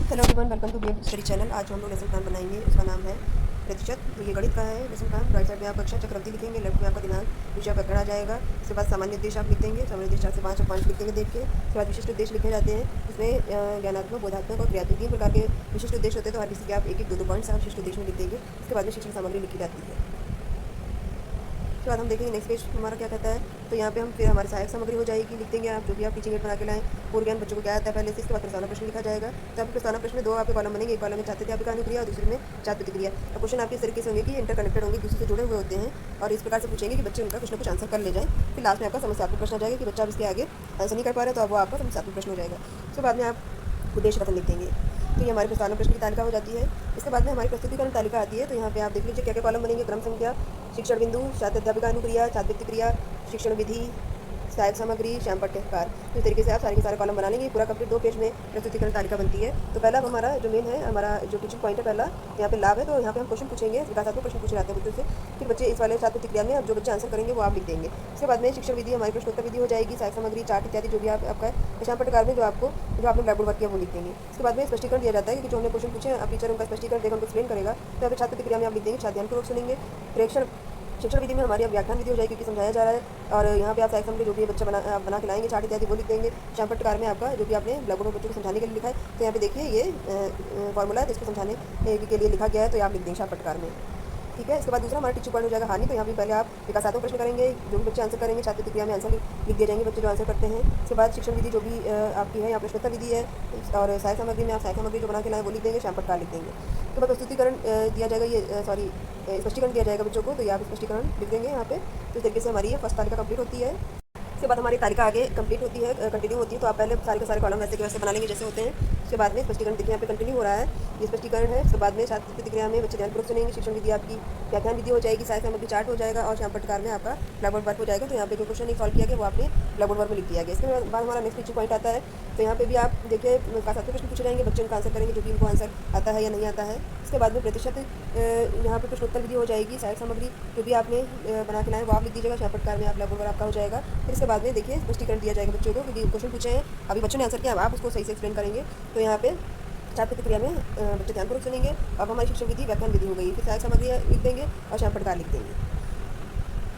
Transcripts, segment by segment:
Hello everyone, welcome to BM study channel. आज हम लोग लेसन प्लान बनाएंगे। उसका नाम है प्रतिशत। तो ये गणित का है लेसन प्लान। राइट साइड में आप कक्षा चक्रवृद्धि लिखेंगे, लेफ्ट में आपका दिनांक विषय प्रकरण आ जाएगा। उसके बाद सामान्य उद्देश्य आप लिख देंगे, सामान्य उद्देश्य 4 से 5 और 5 लिख देंगे देख के। उसके बाद विशिष्ट उद्देश्य लिखे जाते हैं, इसमें ज्ञानात्मक, बोधात्मक और क्रियात्मक 3 प्रकार के विशिष्ट उद्देश्य होते हैं। तो हर किसी के आप 1-1, 2-2 पॉइंट्स आप विशिष्ट उद्देश्य में लिख देंगे। उसके बाद में शिक्षण सामग्री लिखी जाती है। उसके बाद हम देखेंगे नेक्स्ट पेज हमारा क्या कहता है। तो यहाँ पे हम फिर हमारी सहायक सामग्री हो जाएगी, लिख देंगे आप जो भी आप टीचिंग एड बना के लाएं। पूर्व ज्ञान बच्चों को क्या आता है पहले से। इसके बाद प्रस्तावना प्रश्न लिखा जाएगा। तो आपके प्रस्तावना प्रश्न में 2 आपके कॉलम बनेंगे। एक कॉलम में छात्र अध्यापक अनुक्रिया और दूसरे में छात्र प्रतिक्रिया। और क्वेश्चन आपके इस तरीके से होंगे कि इंटरकनेक्टेड होंगे, दूसरे से जुड़े हुए होते हैं और इस प्रकार से पूछेंगे कि बच्चे उनका कुछ ना कुछ आंसर कर ले जाएं। फिर लास्ट में आपका समस्यात्मक प्रश्न आ जाएगा कि बच्चा अब इसके आगे आंसर नहीं कर पा रहा तो अब वो आपका समस्यात्मक प्रश्न हो जाएगा। उसके बाद में आप उद्देश्य कथन लिख देंगे। तो ये हमारी प्रस्तावना प्रश्न की तालिका हो जाती है। इसके बाद में हमारी प्रस्तुतिकरण तालिका आती है। तो यहाँ पे आप देख लीजिए क्या क्या कॉलम बनेंगे। क्रम संख्या, शिक्षण बिंदु, छात्र अध्यापिका अनुक्रिया, छात्र प्रतिक्रिया, शिक्षण विधि, सहायक सामग्री, श्याम पाठ्यकार। तो इस तरीके से आप सारे के सारे कॉलम बना लेंगे। पूरा कंप्लीट 2 पेज में प्रस्तुतिकरण तालिका बनती है। तो पहला हमारा जो मेन है, हमारा जो टीचिंग पॉइंट है पहला, यहाँ पे लाभ है। तो यहाँ पे हम क्वेश्चन पूछेंगे, विकासात्मक प्रश्न पूछे जाते हैं बच्चों से। फिर बच्चे इस वाले छात्र प्रतिक्रिया में अब जो बच्चे आंसर करेंगे वो आप लिख देंगे। उसके बाद में शिक्षण विधि हमारी प्रश्नोत्तर विधि हो जाएगी, सहायक सामग्री, चार्ट इत्यादि जो भी आपका है। श्याम पाठ्यकार में जो आपने ब्लैक बोर्ड वर्क किया वो लिख देंगे। उसके बाद में स्पष्टीकरण दिया जाता है कि जो हमने क्वेश्चन पूछे अब टीचर उनका स्पष्टीकरण देकर उनको एक्सप्लेन करेगा। तो यहाँ पे छात्र प्रतिक्रिया में आप लिख देंगे, छात्र ध्यानपूर्वक सुनेंगे। प्रेक्षण शिक्षण विधि में हमारी अब व्याख्यान विधि हो जाएगी क्योंकि समझाया जा रहा है। और यहाँ पे आप सहायक सामग्री जो भी बच्चा बना के लाएंगे, चार्ट इत्यादि वो लिख देंगे। श्याम पाठ्यकार में आपका जो भी आपने ब्लैक बोर्ड बच्चों को समझाने के लिए लिखा है। तो यहाँ पे देखिए ये फॉर्मूला है, इसको समझाने के लिए लिखा गया है। तो आप लिख देंगे श्याम पाठ्यकार में, ठीक है। इसके बाद दूसरा हमारा टीचिंग पॉइंट हो जाएगा हानि। तो यहाँ पे पहले आप विकासात्मक प्रश्न करेंगे, जो भी बच्चे आंसर करेंगे छात्र प्रतिक्रिया में आंसर लिख दिए जाएंगे बच्चे जो आंसर करते हैं। उसके बाद शिक्षण विधि जो भी आपकी है, यहाँ प्रश्नोत्तर विधि है। और सहायक सामग्री में आप सहायक सामग्री जो बना के लाएँ वो लिख देंगे, श्याम पाठ्यकार लिख देंगे। उसके बाद प्रस्तुतिकरण दिया जाएगा, स्पष्टीकरण दिया जाएगा बच्चों को। तो ये आप स्पष्टीकरण लिख देंगे यहाँ पे। तो इस तरीके से हमारी ये फर्स्ट तालिका कंप्लीट होती है। उसके बाद हमारी तालिका आगे कंप्लीट होती है, कंटिन्यू होती है। तो आप पहले सारे के सारे कॉलम वैसे के वैसे बना लेंगे जैसे होते हैं। उसके बाद में स्पष्टीकरण देखिए यहाँ पे कंटिन्यू हो रहा है, ये स्पष्टीकरण है। उसके बाद में छात्र प्रतिक्रिया में बच्चे ध्यानपूर्वक सुनेंगे। शिक्षण विधि आपकी व्याख्यान विधि हो जाएगी, सहायक सामग्री चार्ट हो जाएगा और श्याम पाठ्यकार में आपका ब्लैक बोर्ड वर्क हो जाएगा। तो यहाँ पे जो क्वेश्चन सॉल्व किया गया वो आपने ब्लैक बोर्ड वर्क में लिख दिया गया। इसके बाद हमारा नेक्स्ट टीचिंग पॉइंट आता है। तो यहाँ पे भी आप देखिए विकासात्मक प्रश्न पूछे जाएंगे, बच्चे उनका आंसर करेंगे जो भी उनको आंसर आता है या नहीं आता है। उसके बाद में प्रतिशत यहाँ पे प्रश्नोत्तर विधि हो जाएगी, सहायक सामग्री जो भी आपने बना के लाए वो आप लिख दीजिएगा, श्याम पाठ्यकार में आप ब्लैक बोर्ड वर्क आपका हो जाएगा। फिर इसके बाद में देखिए स्पष्टीकरण दिया जाएगा बच्चों को, क्योंकि क्वेश्चन पूछे हैं अभी बच्चों ने आंसर किया, आप उसको सही से एक्सप्लेन करेंगे। तो यहाँ पे छात्र प्रतिक्रिया में बच्चे ध्यानपूर्वक सुनेंगे। अब हमारी शिक्षण विधि व्याख्यान विधि हो गई। फिर सहायक सामग्री लिख देंगे और श्याम पाठ्यकार लिख देंगे।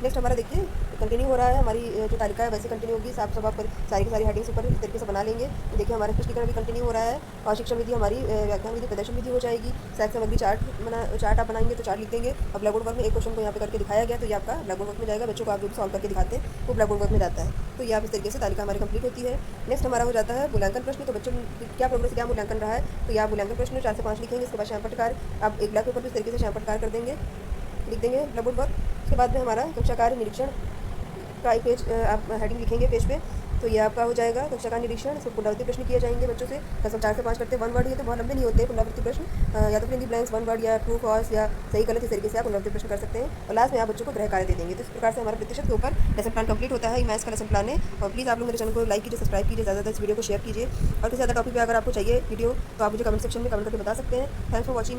नेक्स्ट हमारा देखिए कंटिन्यू हो रहा है, हमारी जो तालिका है वैसे कंटिन्यू होगी। सब आप सारी की सारी हेडिंग्स ऊपर इस तरीके से बना लेंगे। तो देखिए हमारा स्पष्टीकरण भी कंटिन्यू हो रहा है और शिक्षण विधि हमारी व्याख्यान विधि प्रदर्शन विधि हो जाएगी। सहायक सामग्री चार्ट आप बनाएंगे तो चार्ट लिख देंगे। और ब्लैक बोर्ड वर्क में एक क्वेश्चन को यहाँ पे करके दिखाया गया तो ये आपका ब्लैक बोर्ड वर्क में जाएगा। बच्चों को आप जो भी सॉल्व करके दिखाते हैं वो ब्लैक बोर्ड वर्क में जाता है। तो ये आप इस तरीके से तालिका हमारी कंप्लीट होती है। नेक्स्ट हमारा हो जाता है मूल्यांकन प्रश्न। तो बच्चों क्या प्रोग्रेस, क्या मूल्यांकन रहा है। तो ये आप मूल्यांकन प्रश्न 4 से 5 लिखेंगे। इसके बाद श्याम पाठ्यकार आप एक ब्लैक पेपर पर इस तरीके से श्याम पाठ्यकार कर देंगे, लिख देंगे ब्लैक बोर्ड वर्क। उसके बाद में हमारा कक्षा कार्य निरीक्षण का एक पेज आप हेडिंग लिखेंगे पेज पे। तो ये आपका हो जाएगा कक्षा का निरीक्षण। इसमें पुनरावृत्ति प्रश्न किए जाएंगे बच्चों से। कसम 4 से 5 करते हैं, 1 वर्ड, ये तो बहुत लंबे नहीं होते पुनरावृत्ति प्रश्न। या तो फिर इन दी ब्लैंक्स 1 वर्ड या ट्रू फॉल्स या सही गलत, इस तरीके से आप पुनरावृत्ति प्रश्न कर सकते हैं। और लास्ट में आप बच्चों को गृह कार्य दे देंगे। तो इस प्रकार से हमारा प्रतिशत के ऊपर लेसन प्लान कंप्लीट होता है। मैथ्स का लेसन प्लान है। और प्लीज़ आप लोग मेरे चैनल को लाइक कीजिए, सब्सक्राइब कीजिए, ज़्यादा इस वीडियो को शेयर कीजिए। और किसी ज़्यादा टॉपिक पर अगर आपको चाहिए वीडियो तो आप मुझे कमेंट सेक्शन में कमेंट करके बता सकते हैं। Thanks for watching.